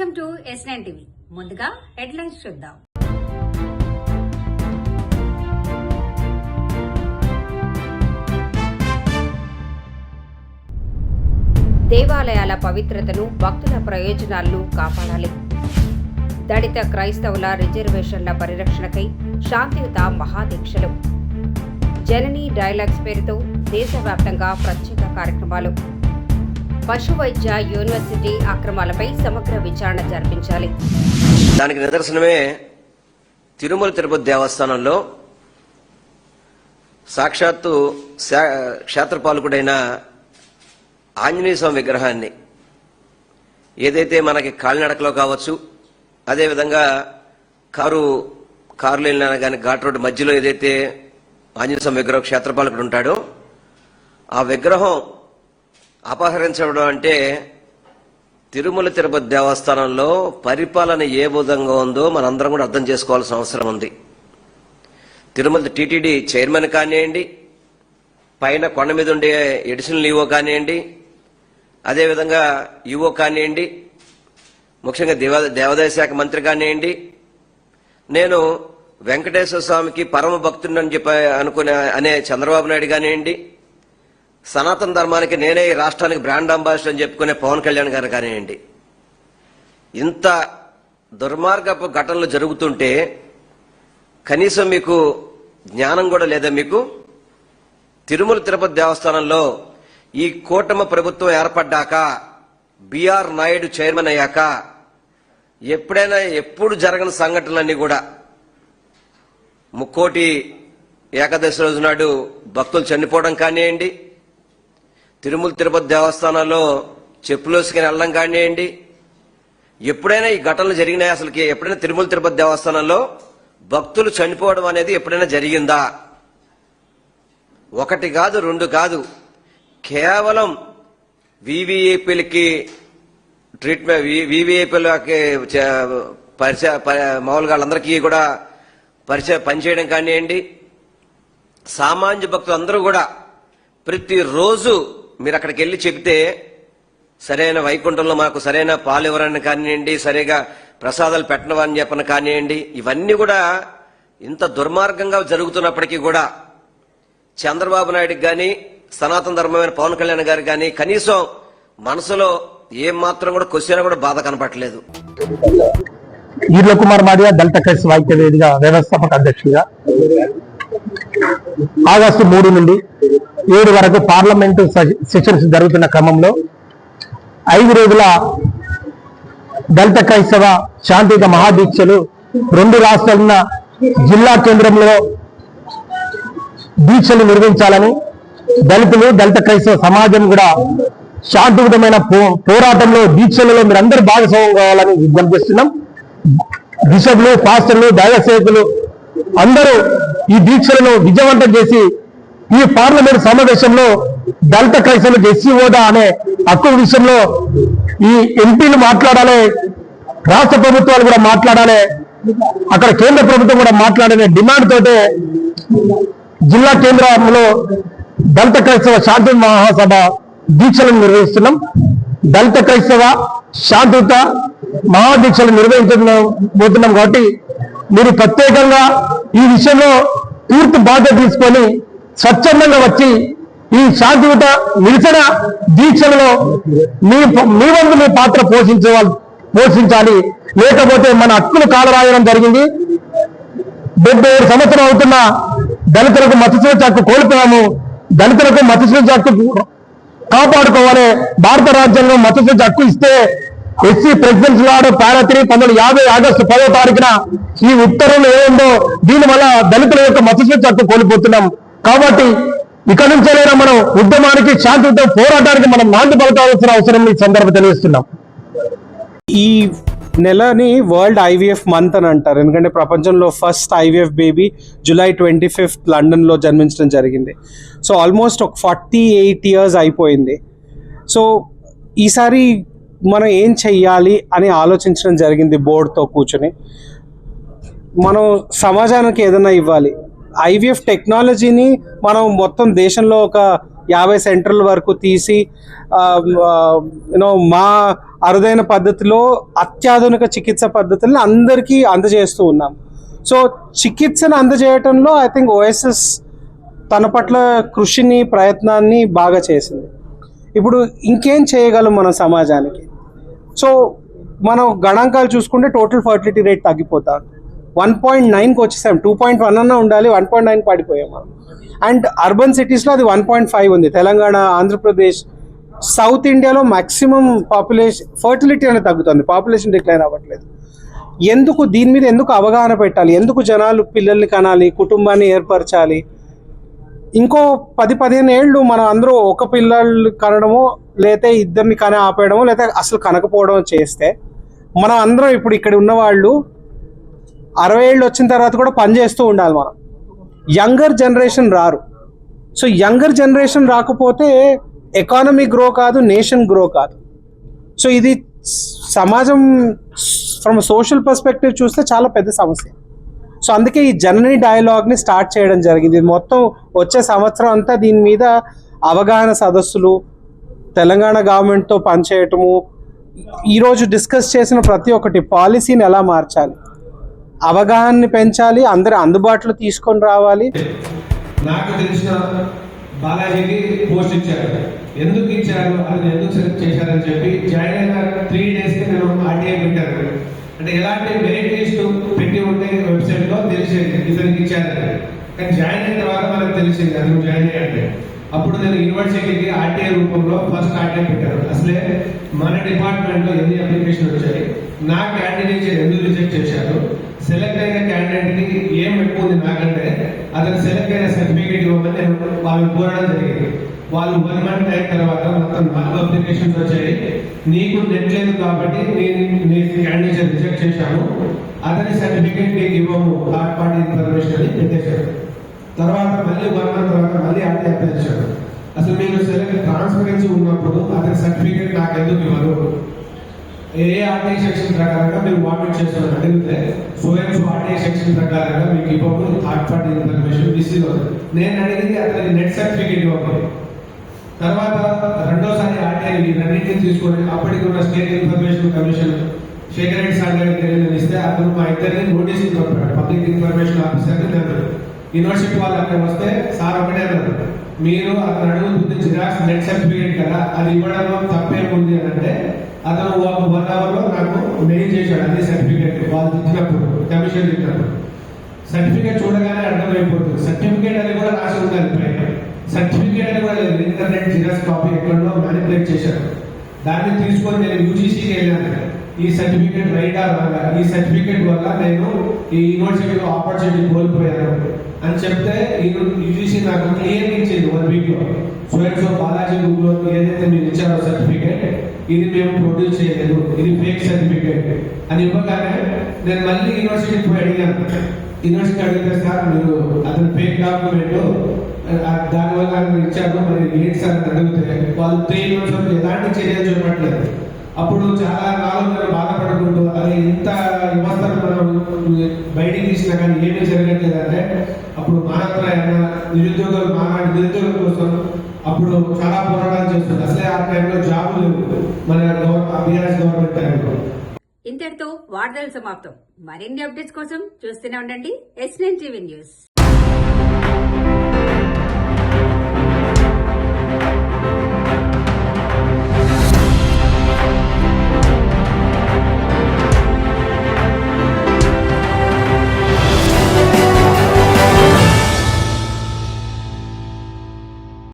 Welcome to S9 TV. ముందుగా headlines చూద్దాం. దేవాలయాల పవిత్రతను, భక్తుల ప్రయోజనాలను కాపాడాలి. దళిత క్రైస్తవుల రిజర్వేషన్ల పరిరక్షణకై శాంతియుత మహాదీక్షలు. జనని డైలాగ్స్ పేరుతో దేశవ్యాప్తంగా ప్రత్యేక కార్యక్రమాలు. పశు వైద్య యూనివర్సిటీ అక్రమాలపై సమగ్ర విచారణ జరిపించాలి. దానికి నిదర్శనమే తిరుమల తిరుపతి దేవస్థానంలో సాక్షాత్తు క్షేత్రపాలకుడైన ఆంజనేయ స్వామి విగ్రహాన్ని ఏదైతే మనకి కాలినడకలో కావచ్చు, అదేవిధంగా కారులో వెళ్ళినా కానీ ఘాట్ రోడ్డు మధ్యలో ఏదైతే ఆంజనేయ స్వామి విగ్రహం క్షేత్రపాలకుడు ఉంటాడో ఆ విగ్రహం అపహరించడం అంటే తిరుమల తిరుపతి దేవస్థానంలో పరిపాలన ఏ విధంగా ఉందో మనందరం కూడా అర్థం చేసుకోవాల్సిన అవసరం ఉంది. తిరుమల టీటీడీ చైర్మన్ కానివ్వండి, పైన కొండ మీద ఉండే ఎడిషనల్ ఈవో కానివ్వండి, అదేవిధంగా ఈవో కానివ్వండి, ముఖ్యంగా దేవాదాయ శాఖ మంత్రి కానివ్వండి, నేను వెంకటేశ్వర స్వామికి పరమ భక్తుడిని చెప్పి అనే చంద్రబాబు నాయుడు కానివ్వండి, సనాతన ధర్మానికి నేనే ఈ రాష్ట్రానికి బ్రాండ్ అంబాసిడర్ అని చెప్పుకునే పవన్ కళ్యాణ్ గారు కానివ్వండి, ఇంత దుర్మార్గపు ఘటనలు జరుగుతుంటే కనీసం మీకు జ్ఞానం కూడా లేదా? మీకు తిరుమల తిరుపతి దేవస్థానంలో ఈ కూటమి ప్రభుత్వం ఏర్పడ్డాక, బిఆర్ నాయుడు చైర్మన్ అయ్యాక ఎప్పుడు జరగని సంఘటనలన్నీ కూడా ముక్కోటి ఏకాదశి రోజు నాడు భక్తులు చనిపోవడం కానివ్వండి, తిరుమల తిరుపతి దేవస్థానంలో చెప్పులోసుకుని వెళ్ళడం కానివ్వండి, ఎప్పుడైనా ఈ ఘటనలు జరిగినాయి? అసలుకి ఎప్పుడైనా తిరుమల తిరుపతి దేవస్థానంలో భక్తులు చనిపోవడం అనేది ఎప్పుడైనా జరిగిందా? ఒకటి కాదు, రెండు కాదు, కేవలం వివిఐపీలకి ట్రీట్మెంట్, వివిఐపీలకి మామూలుగా వాళ్ళందరికీ కూడా పనిచేయడం కానివ్వండి, సామాన్య భక్తులు అందరూ కూడా ప్రతిరోజు మీరు అక్కడికి వెళ్ళి చెబితే సరైన వైకుంఠంలో మాకు సరైన పాలు ఇవ్వరని కానివ్వండి, సరిగా ప్రసాదాలు పెట్టనవని చెప్పని కానివ్వండి, ఇవన్నీ కూడా ఇంత దుర్మార్గంగా జరుగుతున్నప్పటికీ కూడా చంద్రబాబు నాయుడుకి కానీ, సనాతన ధర్మమైన పవన్ కళ్యాణ్ గారికి కానీ కనీసం మనసులో ఏం మాత్రం కూడా క్వశ్చన్ కూడా బాధ కనపట్లేదు. ఈర్ల కుమార్ మాదిగా దళిత క్రైస్తవ ఐక్య వేదిక వ్యవస్థాపక అధ్యక్షుడిగా ఆగస్టు 3 నుండి 7 వరకు పార్లమెంటు సెషన్స్ జరుగుతున్న క్రమంలో 5 రోజుల దళిత క్రైస్తవ శాంతియుత మహాదీక్షలు 2 రాష్ట్రాలున్న జిల్లా కేంద్రంలో దీక్షలు నిర్వహించాలని, దళితులు దళిత క్రైస్తవ సమాజం కూడా శాంతియుతమైన పోరాటంలో దీక్షలలో మీరందరూ భాగస్వామ్యం కావాలని విజ్ఞప్తి చేస్తున్నాం. బిషప్లు, పాస్టర్లు, దైవ సేవకులు అందరూ ఈ దీక్షలను విజయవంతం చేసి ఈ పార్లమెంట్ సమావేశంలో దళిత క్రైస్తవులకు ఎస్సీ హోదా అనే హక్కు విషయంలో ఈ ఎంపీలు మాట్లాడాలి, రాష్ట్ర ప్రభుత్వాలు కూడా మాట్లాడాలి, అక్కడ కేంద్ర ప్రభుత్వం కూడా మాట్లాడాలనే డిమాండ్ తోటే జిల్లా కేంద్రంలో దళిత క్రైస్తవ శాంతి మహాసభ దీక్షలను నిర్వహిస్తున్నాం. దళిత క్రైస్తవ శాంతియుత మహాదీక్షలు నిర్వహించబోతున్నాం కాబట్టి మీరు ప్రత్యేకంగా ఈ విషయంలో పూర్తి బాధ్యత తీసుకొని స్వచ్ఛందంగా వచ్చి ఈ శాంతియుత నిరసన దీక్షలలో మీ వంతు మీ పాత్ర పోషించాలి. లేకపోతే మన హక్కులు కాలరాయడం జరిగింది. 77 సంవత్సరం అవుతున్న దళితులకు మతస్వేచ్ఛ హక్కు కోల్పోయాము. దళితులకు మతస్వేచ్ఛ హక్కు కాపాడుకోవాలి. భారత రాజ్యాంగం మతస్వేచ్ఛ హక్కు ఇస్తే ఎస్సీ ప్రెసిడెన్స్ లాడ్ పారా 3 1950 ఆగస్టు 10వ తారీఖున ఈ ఉత్తర్వులు ఏముందో దీనివల్ల దళితుల యొక్క మతస్వేచ్ఛ హక్కు కోల్పోతున్నాం. కాబట్టి ఇక నుంచైనా మనం ఉద్యమానికి, శాంతియుత పోరాటానికి మనం నాంది పలకాల్సిన అవసరం ఈ సందర్భం తెలియజేస్తున్నాం. ఈ నెలని వరల్డ్ ఐవీఎఫ్ మంత్ అని అంటారు, ఎందుకంటే ప్రపంచంలో ఫస్ట్ ఐవీఎఫ్ బేబీ జూలై 25 లండన్లో జన్మించడం జరిగింది. సో ఆల్మోస్ట్ ఒక 48 years అయిపోయింది. సో ఈసారి మనం ఏం చెయ్యాలి అని ఆలోచించడం జరిగింది బోర్డుతో కూర్చొని. మనం సమాజానికి ఏదైనా ఇవ్వాలి. ఐవీఎఫ్ టెక్నాలజీని మనం మొత్తం దేశంలో ఒక 50 సెంటర్ల వరకు తీసి మా అరుదైన పద్ధతిలో అత్యాధునిక చికిత్స పద్ధతులను అందరికీ అందజేస్తూ ఉన్నాం. సో చికిత్సను అందజేయటంలో ఐ థింక్ ఓఎస్ఎస్ తన పట్ల కృషిని ప్రయత్నాన్ని బాగా చేసింది. ఇప్పుడు ఇంకేం చేయగలం మన సమాజానికి? సో మనం గణాంకాలు చూసుకుంటే టోటల్ ఫర్టిలిటీ రేట్ తగ్గిపోతాం. 1.9కి వచ్చేసాం. 2.1 అన్నా ఉండాలి, 1.9 పడిపోయాం మనం. అండ్ అర్బన్ సిటీస్లో అది 1.5 ఉంది. తెలంగాణ, ఆంధ్రప్రదేశ్, సౌత్ ఇండియాలో మ్యాక్సిమం పాపులేషన్ ఫర్టిలిటీ అనేది తగ్గుతుంది, పాపులేషన్ డిక్లైన్ అవ్వట్లేదు. ఎందుకు దీని మీద ఎందుకు అవగాహన పెట్టాలి? ఎందుకు జనాలు పిల్లల్ని కనాలి, కుటుంబాన్ని ఏర్పరచాలి? ఇంకో 10-15 ఏళ్ళు మనం అందరూ ఒక పిల్లలు కనడమో లేకపోతే ఇద్దరిని ఆపేయడమో లేకపోతే అసలు కనకపోవడం చేస్తే మనం అందరం ఇప్పుడు ఇక్కడ ఉన్న వాళ్ళు 60 ఏళ్ళు వచ్చిన తర్వాత కూడా పని చేస్తూ ఉండాలి. మనం యంగర్ జనరేషన్ రారు. సో యంగర్ జనరేషన్ రాకపోతే ఎకానమీ గ్రో కాదు, నేషన్ గ్రో కాదు. సో ఇది సమాజం ఫ్రమ్ సోషల్ పర్స్పెక్టివ్ చూస్తే చాలా పెద్ద సమస్య. సో అందుకే ఈ జననీ డైలాగ్ని స్టార్ట్ చేయడం జరిగింది. మొత్తం వచ్చే సంవత్సరం అంతా దీని మీద అవగాహన సదస్సులు, తెలంగాణ గవర్నమెంట్తో పనిచేయటము, ఈరోజు డిస్కస్ చేసిన ప్రతి ఒక్కటి పాలసీని ఎలా మార్చాలి, అవగాహనని పెంచాలి, అందరి అందుబాటులో తీసుకొని రావాలి. నాకు తెలిసిన బాలాజీకి పోస్ట్ ఇచ్చారు. ఎందుకు ఇచ్చారు, అది ఎందుకు సెలెక్ట్ చేశారని చెప్పి జాయిన్ అయిన 3 డేస్కి నేను ఆర్టీఐ పెట్టాను. అంటే ఎలాంటి మెరిట్ లిస్ట్ పెట్టి ఉంటే వెబ్సైట్లో తెలిసేది ఇతనికి ఇచ్చారని. కానీ జాయిన్ అయిన తర్వాత మనకు తెలిసింది అతను జాయిన్ అయ్యాడు. అప్పుడు నేను యూనివర్సిటీకి ఆర్టీఐ రూపంలో ఫస్ట్ ఆర్టీఐ పెట్టాను. అసలే మన డిపార్ట్మెంట్లో ఎన్ని అప్లికేషన్ వచ్చాయి, నా క్యాండిడేట్ ఎందుకు రిజెక్ట్ చేశారు, సెలెక్ట్ అయిన క్యాండిడేట్కి ఏం ఎక్కువ ఉంది నాకంటే అతను సెలెక్ట్ అయిన సర్టిఫికేట్ ఇవ్వమని నేను వాళ్ళు కోరడం జరిగింది. వాళ్ళు 1 మంత్ అయిన తర్వాత మొత్తం 4 అప్లికేషన్స్ వచ్చాయి. నీకు నెట్ లేదు కాబట్టి నేను క్యాండిడేట్ రిజెక్ట్ చేశాను, అతని సర్టిఫికేట్ నీకు ఇవ్వము, థర్డ్ పార్టీ ఇన్ఫర్మేషన్ అని పెట్టేశారు. తర్వాత మళ్ళీ 1 మంత్ తర్వాత మళ్ళీ అప్లై చేశారు. అసలు మీరు సెలెక్ట్ ట్రాన్స్పరెన్సీ ఉన్నప్పుడు అతని సర్టిఫికేట్ నాకు ఎందుకు ఇవ్వరు, ఏ ఆర్టీఐ సెక్షన్ ప్రకారంగా మీరు వామిట్ చేస్తున్నారు అడిగితే సో ఆర్టీఐ సెక్షన్ ప్రకారంగా మీకు ఇవ్వము, థర్డ్ పార్టీ ఇన్ఫర్మేషన్ రిసీవ్ అవుతుంది. నేను అడిగింది అతనికి నెట్ సర్టిఫికేట్ ఇవ్వమని. తర్వాత రెండోసారి ఆర్టీఐ రెండింటిని తీసుకొని అప్పటికి ఉన్న state information commission Shekhar Reddy sir గారికి ఇస్తే అతను మా ఇద్దరిని నోటీస్ పంపాడు. పబ్లిక్ ఇన్ఫర్మేషన్ ఆఫీసర్ని నేను యూనివర్సిటీ వాళ్ళు అక్కడ వస్తే సార్ ఒకటే అన్నారు, మీరు అతను అడుగుతుంది జిరాక్స్ నెట్ సర్టిఫికేట్ కదా, అది ఇవ్వడంలో తప్పేముంది అని అంటే అతను 1 అవర్లో నాకు మెయిల్ చేశాడు అన్ని సర్టిఫికేట్. వాళ్ళు ఇచ్చినప్పుడు కమిషన్ ఇచ్చినప్పుడు సర్టిఫికేట్ చూడగానే అర్థమైపోతుంది. సర్టిఫికేట్ అని కూడా రాసి ఉండాలి పైన, సర్టిఫికేట్ అని కూడా లేదు, ఇంటర్నెట్ జిరాక్స్ కాపీ ఎక్కడో మ్యానిపులేట్ చేశారు. దాన్ని తీసుకొని నేను యూజీసీకి వెళ్ళాను. ఈ సర్టిఫికేట్ రైటా రాగా, ఈ సర్టిఫికేట్ వల్ల నేను ఈ యూనివర్సిటీలో ఆపర్చునిటీ కోల్పోయాను అని చెప్తే యూజీసీ నాకు క్లియర్ ఇచ్చింది 1 వీక్లో. సో బాలాజీ గ్రూప్లో ఏదైతే మీరు ఇచ్చారో సర్టిఫికేట్, ఇది మేము ప్రొడ్యూస్ చేయలేదు, ఇది ఫేక్ సర్టిఫికేట్ అని ఇవ్వగానే నేను మళ్ళీ యూనివర్సిటీకి పోయి అడిగాను. యూనివర్సిటీ అడిగితే సార్ మీరు అతను ఫేక్ డాక్యుమెంట్ దానివల్ల ఇచ్చారు, మరి ఏంటి సార్ అని అడిగితే వాళ్ళు 3 months వరకు ఎలాంటి చర్యలు చూపట్లేదు. అప్పుడు చాలా నాలుగు బాధపడుకుంటూ అది ఇంత వ్యవస్థను మనం బయటికి తీసినా కానీ ఏమీ జరగట్లేదు అంటే అప్పుడు మానవరాయన నిరుద్యోగులు మానాడు నిరుద్యోగుల కోసం అప్పుడు చాలా పోరాటాలు చేస్తుంది. అసలే ఆ టైంలో జాబ్ లేవు మన బీఆర్ఎస్ గవర్నమెంట్ టైంలో. ఇంతటితో వార్తలు సమాప్తం. మరిన్ని అప్డేట్స్ కోసం చూస్తూనే ఉండండి S9 TV న్యూస్.